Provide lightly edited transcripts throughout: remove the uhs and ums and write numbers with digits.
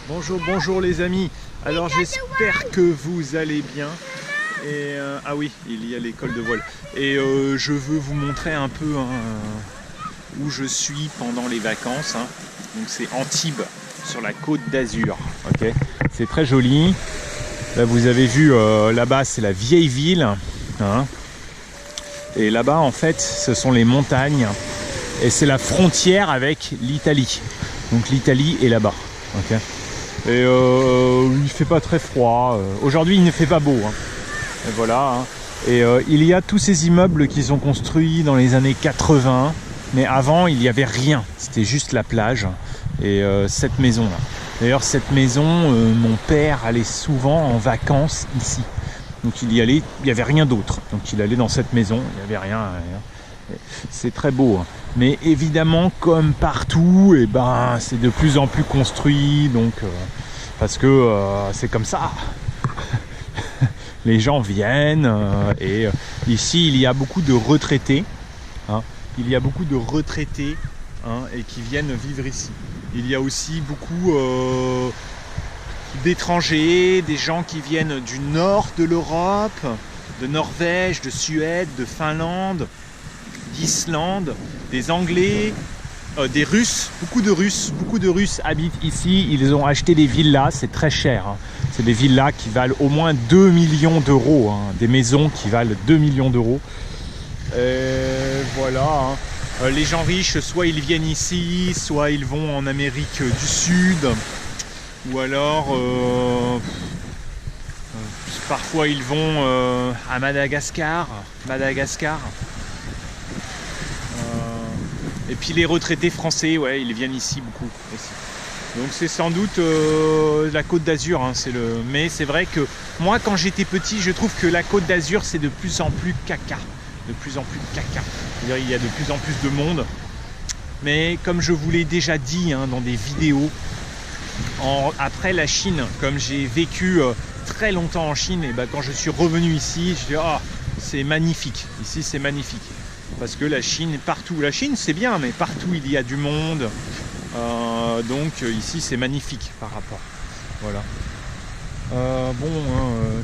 Bonjour les amis. Alors j'espère que vous allez bien. Et ah oui, il y a l'école de vol. Et je veux vous montrer un peu où je suis pendant les vacances. Donc c'est Antibes, sur la côte d'Azur. Okay, c'est très joli. Là vous avez vu, là-bas c'est la vieille ville. Et là-bas en fait ce sont les montagnes. Et c'est la frontière avec l'Italie. Donc l'Italie est là-bas. Okay. Et il fait pas très froid. Aujourd'hui il ne fait pas beau. Et voilà. Et il y a tous ces immeubles qui sont construits dans les années 80. Mais avant il n'y avait rien. C'était juste la plage. Et cette maison là. D'ailleurs cette maison, mon père allait souvent en vacances ici. Donc il y allait, il n'y avait rien d'autre. Donc il allait dans cette maison, il n'y avait rien. C'est très beau. Mais évidemment, comme partout, et ben, c'est de plus en plus construit. Donc, parce que c'est comme ça. Les gens viennent. Et ici, il y a beaucoup de retraités. Il y a beaucoup de retraités et qui viennent vivre ici. Il y a aussi beaucoup d'étrangers, des gens qui viennent du nord de l'Europe, de Norvège, de Suède, de Finlande, d'Islande, des Anglais, des Russes. Beaucoup de Russes habitent ici. Ils ont acheté des villas, c'est très cher. C'est des villas qui valent au moins 2 millions d'euros. Des maisons qui valent 2 millions d'euros. Voilà. Les gens riches, soit ils viennent ici, soit ils vont en Amérique du Sud. Ou alors, parfois ils vont à Madagascar. Et puis les retraités français, ouais, ils viennent ici beaucoup aussi. Donc c'est sans doute la Côte d'Azur. Mais c'est vrai que moi, quand j'étais petit, je trouve que la Côte d'Azur, c'est de plus en plus caca. C'est-à-dire, il y a de plus en plus de monde. Mais comme je vous l'ai déjà dit dans des vidéos, après la Chine, comme j'ai vécu très longtemps en Chine, et quand je suis revenu ici, je dis c'est magnifique. Ici c'est magnifique. Parce que la Chine, partout, la Chine c'est bien, mais partout il y a du monde. Donc ici c'est magnifique par rapport. Voilà.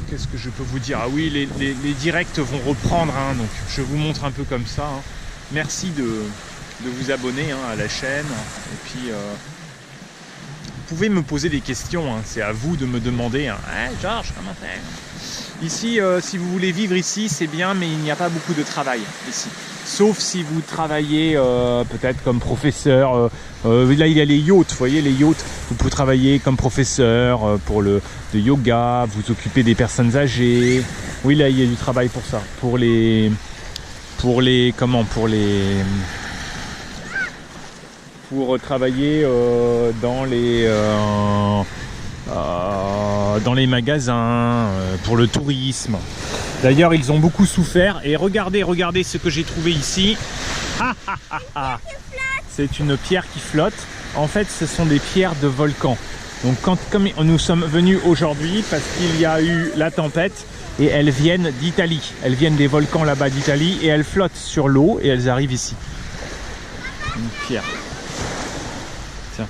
Qu'est-ce que je peux vous dire? Ah oui, les directs vont reprendre, donc je vous montre un peu comme ça. Merci de vous abonner à la chaîne. Et puis vous pouvez me poser des questions, c'est à vous de me demander. Hey, Georges, comment faire? Ici, si vous voulez vivre ici, c'est bien, mais il n'y a pas beaucoup de travail ici. Sauf si vous travaillez peut-être comme professeur. Là, il y a les yachts, vous voyez, les yachts. Vous pouvez travailler comme professeur pour le yoga, vous occuper des personnes âgées. Oui, là, il y a du travail pour ça. Pour travailler dans les magasins, pour le tourisme. D'ailleurs, ils ont beaucoup souffert. Et regardez ce que j'ai trouvé ici. C'est une pierre qui flotte. En fait, ce sont des pierres de volcan. Donc, comme nous sommes venus aujourd'hui, parce qu'il y a eu la tempête, et elles viennent d'Italie. Elles viennent des volcans là-bas d'Italie, et elles flottent sur l'eau, et elles arrivent ici. Une pierre. Tiens.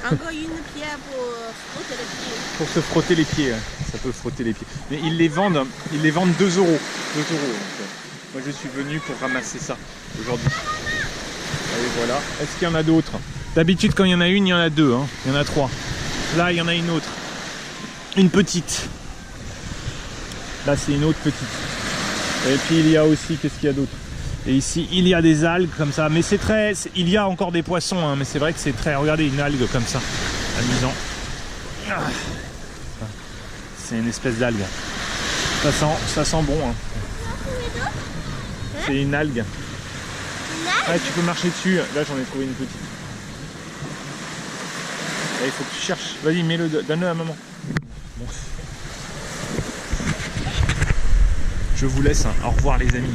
Encore une pierre pour frotter les pieds. Pour se frotter les pieds, ça peut frotter les pieds. Mais ils les vendent 2 euros. 2 euros. Moi je suis venu pour ramasser ça aujourd'hui. Allez, voilà. Est-ce qu'il y en a d'autres? D'habitude quand il y en a une, il y en a deux. Il y en a 3. Là il y en a une autre. Une petite. Là c'est une autre petite. Et puis il y a aussi, qu'est-ce qu'il y a d'autre? Et ici, il y a des algues comme ça, mais il y a encore des poissons, mais c'est vrai que c'est très... Regardez, une algue comme ça, amusant. C'est une espèce d'algue. Ça sent bon. C'est une algue. Ouais, tu peux marcher dessus. Là, j'en ai trouvé une petite. Là, il faut que tu cherches. Vas-y, mets-le, donne-le à maman. Bon. Je vous laisse. Au revoir, les amis.